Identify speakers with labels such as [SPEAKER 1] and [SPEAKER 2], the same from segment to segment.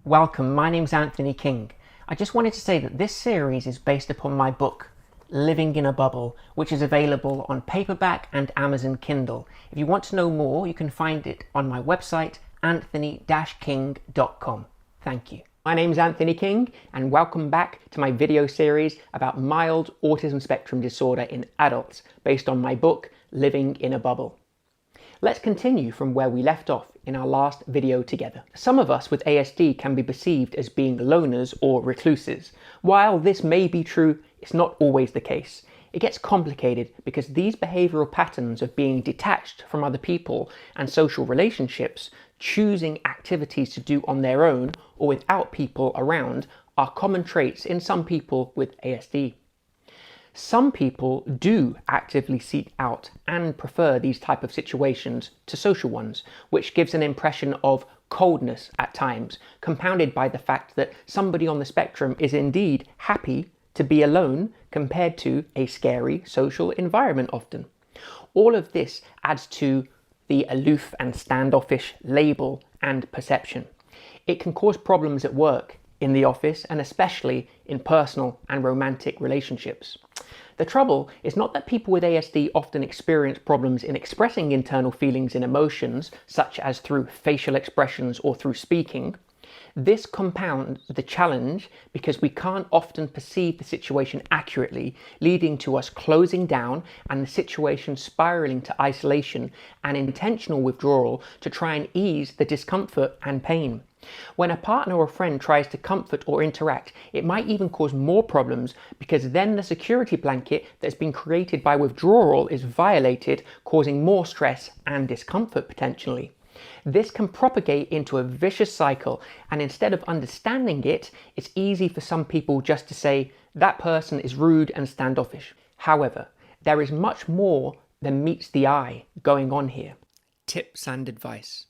[SPEAKER 1] Welcome, my name's Anthony King. I just wanted to say that this series is based upon my book, Living in a Bubble, which is available on paperback and Amazon Kindle. If you want to know more, you can find it on my website, anthony-king.com. Thank you. My name's Anthony King, and welcome back to my video series about mild autism spectrum disorder in adults, based on my book, Living in a Bubble. Let's continue from where we left off in our last video together. Some of us with ASD can be perceived as being loners or recluses. While this may be true, it's not always the case. It gets complicated because these behavioural patterns of being detached from other people and social relationships, choosing activities to do on their own or without people around, are common traits in some people with ASD. Some people do actively seek out and prefer these type of situations to social ones, which gives an impression of coldness at times, compounded by the fact that somebody on the spectrum is indeed happy to be alone compared to a scary social environment often. All of this adds to the aloof and standoffish label and perception. It can cause problems at work, in the office, and especially in personal and romantic relationships. The trouble is not that people with ASD often experience problems in expressing internal feelings and emotions, such as through facial expressions or through speaking. This compounds the challenge because we can't often perceive the situation accurately, leading to us closing down and the situation spiraling to isolation and intentional withdrawal to try and ease the discomfort and pain. When a partner or friend tries to comfort or interact, it might even cause more problems because then the security blanket that's been created by withdrawal is violated, causing more stress and discomfort potentially. This can propagate into a vicious cycle, and instead of understanding it, it's easy for some people just to say, that person is rude and standoffish. However, there is much more than meets the eye going on here. Tips and advice.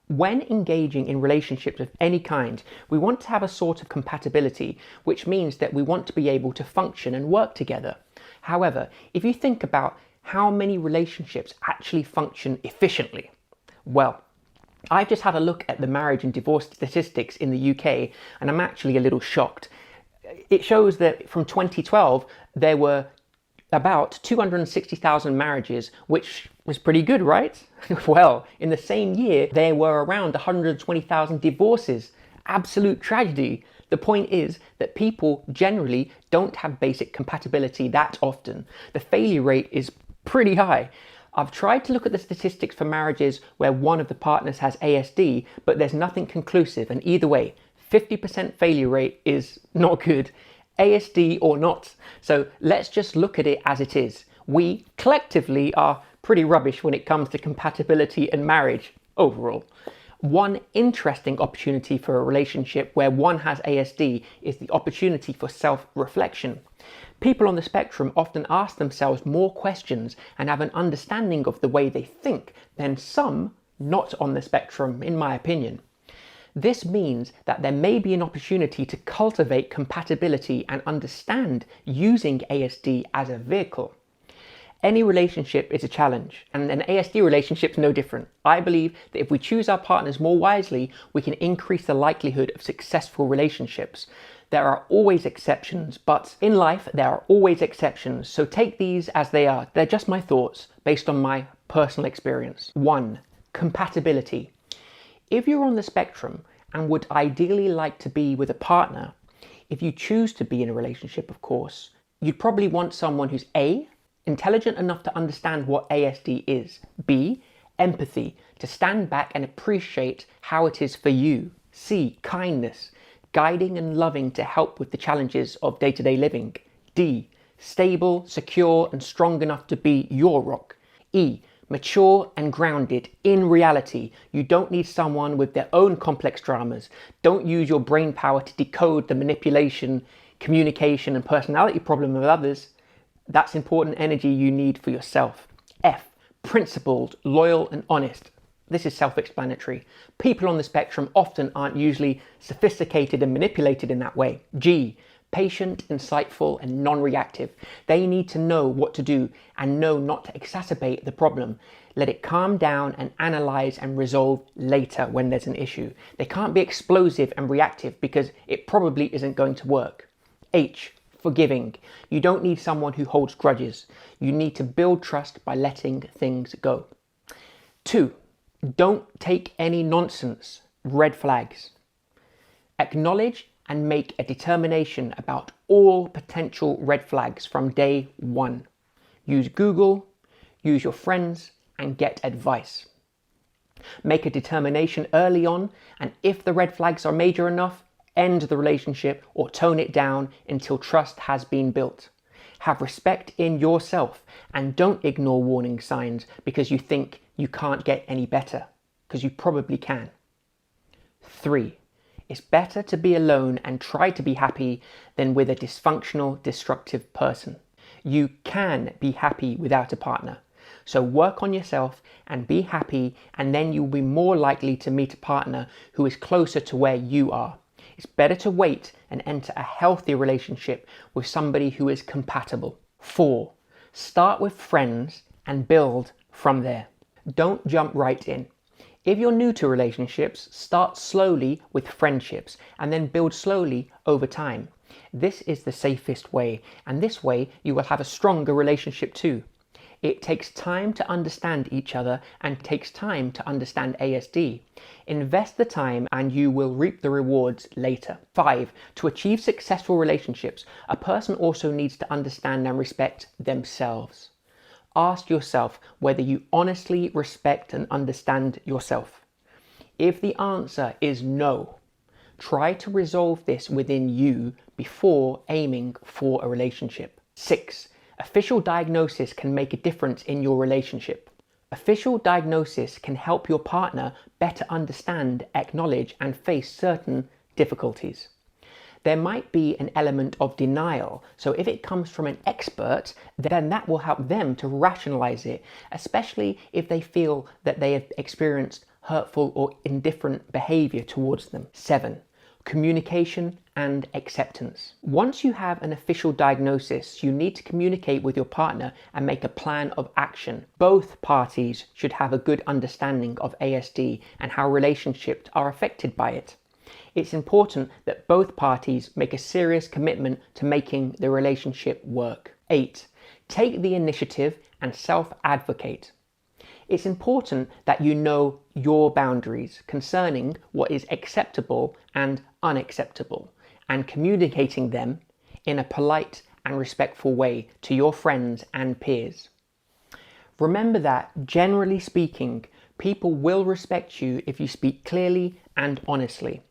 [SPEAKER 1] When engaging in relationships of any kind, we want to have a sort of compatibility, which means that we want to be able to function and work together. However, if you think about how many relationships actually function efficiently, well, I've just had a look at the marriage and divorce statistics in the UK, and I'm actually a little shocked. It shows that from 2012, there were about 260,000 marriages, which was pretty good, right? Well, in the same year, there were around 120,000 divorces. Absolute tragedy. The point is that people generally don't have basic compatibility that often. The failure rate is pretty high. I've tried to look at the statistics for marriages where one of the partners has ASD, but there's nothing conclusive, and either way, 50% failure rate is not good. ASD or not. So let's just look at it as it is. We collectively are pretty rubbish when it comes to compatibility and marriage overall. One interesting opportunity for a relationship where one has ASD is the opportunity for self-reflection. People on the spectrum often ask themselves more questions and have an understanding of the way they think than some not on the spectrum, in my opinion. This means that there may be an opportunity to cultivate compatibility and understand using ASD as a vehicle. Any relationship is a challenge, and an ASD relationship is no different. I believe that if we choose our partners more wisely, we can increase the likelihood of successful relationships. There are always exceptions, but in life there are always exceptions, so take these as they are. They're just my thoughts based on my personal experience. 1. Compatibility. If you're on the spectrum and would ideally like to be with a partner, if you choose to be in a relationship, of course, you'd probably want someone who's A, intelligent enough to understand what ASD is, B, empathy, to stand back and appreciate how it is for you, C, kindness, guiding and loving to help with the challenges of day-to-day living, D, stable, secure and strong enough to be your rock, E, mature and grounded in reality. You don't need someone with their own complex dramas. Don't use your brain power to decode the manipulation, communication and personality problem of others. That's important energy you need for yourself. F, principled, loyal and honest. This is self-explanatory. People on the spectrum often aren't usually sophisticated and manipulated in that way. G, Patient, insightful, and non-reactive. They need to know what to do and know not to exacerbate the problem. Let it calm down and analyze and resolve later when there's an issue. They can't be explosive and reactive because it probably isn't going to work. H, forgiving. You don't need someone who holds grudges. You need to build trust by letting things go. 2, don't take any nonsense. Red flags. Acknowledge and make a determination about all potential red flags from day one. Use Google, use your friends, and get advice. Make a determination early on, and if the red flags are major enough, end the relationship or tone it down until trust has been built. Have respect in yourself and don't ignore warning signs because you think you can't get any better, because you probably can. 3, it's better to be alone and try to be happy than with a dysfunctional, destructive person. You can be happy without a partner. So work on yourself and be happy, and then you'll be more likely to meet a partner who is closer to where you are. It's better to wait and enter a healthy relationship with somebody who is compatible. 4, start with friends and build from there. Don't jump right in. If you're new to relationships, start slowly with friendships and then build slowly over time. This is the safest way, and this way you will have a stronger relationship too. It takes time to understand each other and takes time to understand ASD. Invest the time and you will reap the rewards later. 5, to achieve successful relationships, a person also needs to understand and respect themselves. Ask yourself whether you honestly respect and understand yourself. If the answer is no, try to resolve this within you before aiming for a relationship. 6, official diagnosis can make a difference in your relationship. Official diagnosis can help your partner better understand, acknowledge, and face certain difficulties. There might be an element of denial, so if it comes from an expert, then that will help them to rationalize it, especially if they feel that they have experienced hurtful or indifferent behavior towards them. 7, communication and acceptance. Once you have an official diagnosis, you need to communicate with your partner and make a plan of action. Both parties should have a good understanding of ASD and how relationships are affected by it. It's important that both parties make a serious commitment to making the relationship work. 8, take the initiative and self-advocate. It's important that you know your boundaries concerning what is acceptable and unacceptable, and communicating them in a polite and respectful way to your friends and peers. Remember that, generally speaking, people will respect you if you speak clearly and honestly.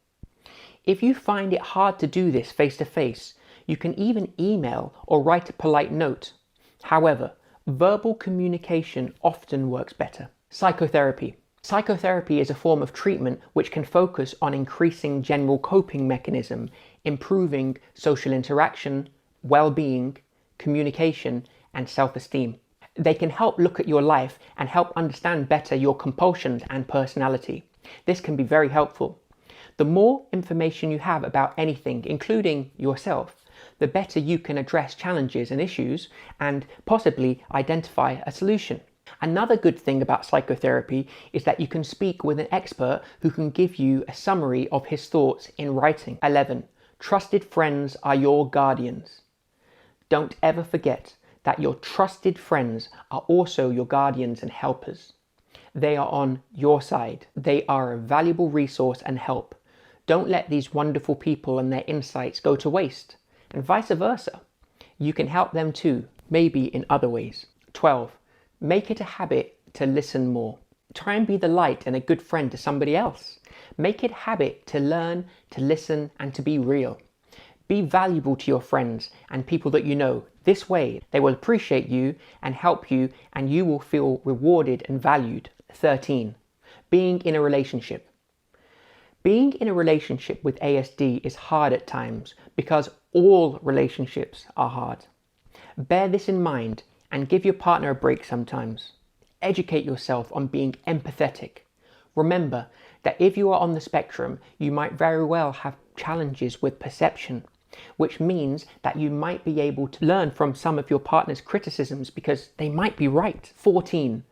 [SPEAKER 1] If you find it hard to do this face to face, you can even email or write a polite note. However, verbal communication often works better. Psychotherapy. Psychotherapy is a form of treatment which can focus on increasing general coping mechanism, improving social interaction, well-being, communication, and self-esteem. They can help look at your life and help understand better your compulsions and personality. This can be very helpful. The more information you have about anything, including yourself, the better you can address challenges and issues and possibly identify a solution. Another good thing about psychotherapy is that you can speak with an expert who can give you a summary of his thoughts in writing. 11, trusted friends are your guardians. Don't ever forget that your trusted friends are also your guardians and helpers. They are on your side. They are a valuable resource and help. Don't let these wonderful people and their insights go to waste, and vice versa. You can help them too, maybe in other ways. 12, make it a habit to listen more. Try and be the light and a good friend to somebody else. Make it a habit to learn, to listen, and to be real. Be valuable to your friends and people that you know. This way, they will appreciate you and help you, and you will feel rewarded and valued. 13, being in a relationship. Being in a relationship with ASD is hard at times because all relationships are hard. Bear this in mind and give your partner a break sometimes. Educate yourself on being empathetic. Remember that if you are on the spectrum, you might very well have challenges with perception. which means that you might be able to learn from some of your partner's criticisms because they might be right. 14.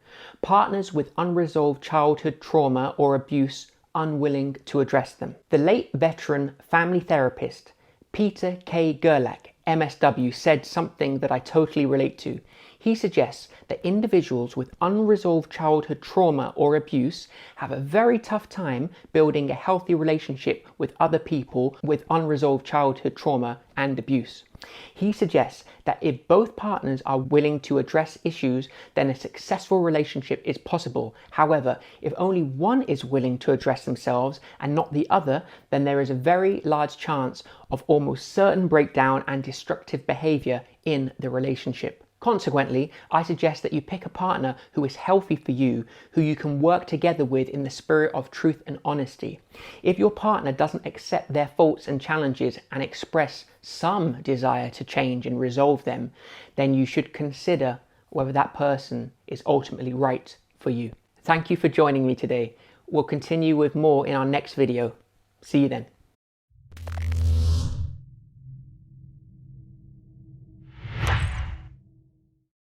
[SPEAKER 1] Partners with unresolved childhood trauma or abuse unwilling to address them. The late veteran family therapist Peter K. Gerlach, MSW, said something that I totally relate to. He suggests that individuals with unresolved childhood trauma or abuse have a very tough time building a healthy relationship with other people with unresolved childhood trauma and abuse. He suggests that if both partners are willing to address issues, then a successful relationship is possible. However, if only one is willing to address themselves and not the other, then there is a very large chance of almost certain breakdown and destructive behavior in the relationship. Consequently, I suggest that you pick a partner who is healthy for you, who you can work together with in the spirit of truth and honesty. If your partner doesn't accept their faults and challenges and express some desire to change and resolve them, then you should consider whether that person is ultimately right for you. Thank you for joining me today. We'll continue with more in our next video. See you then.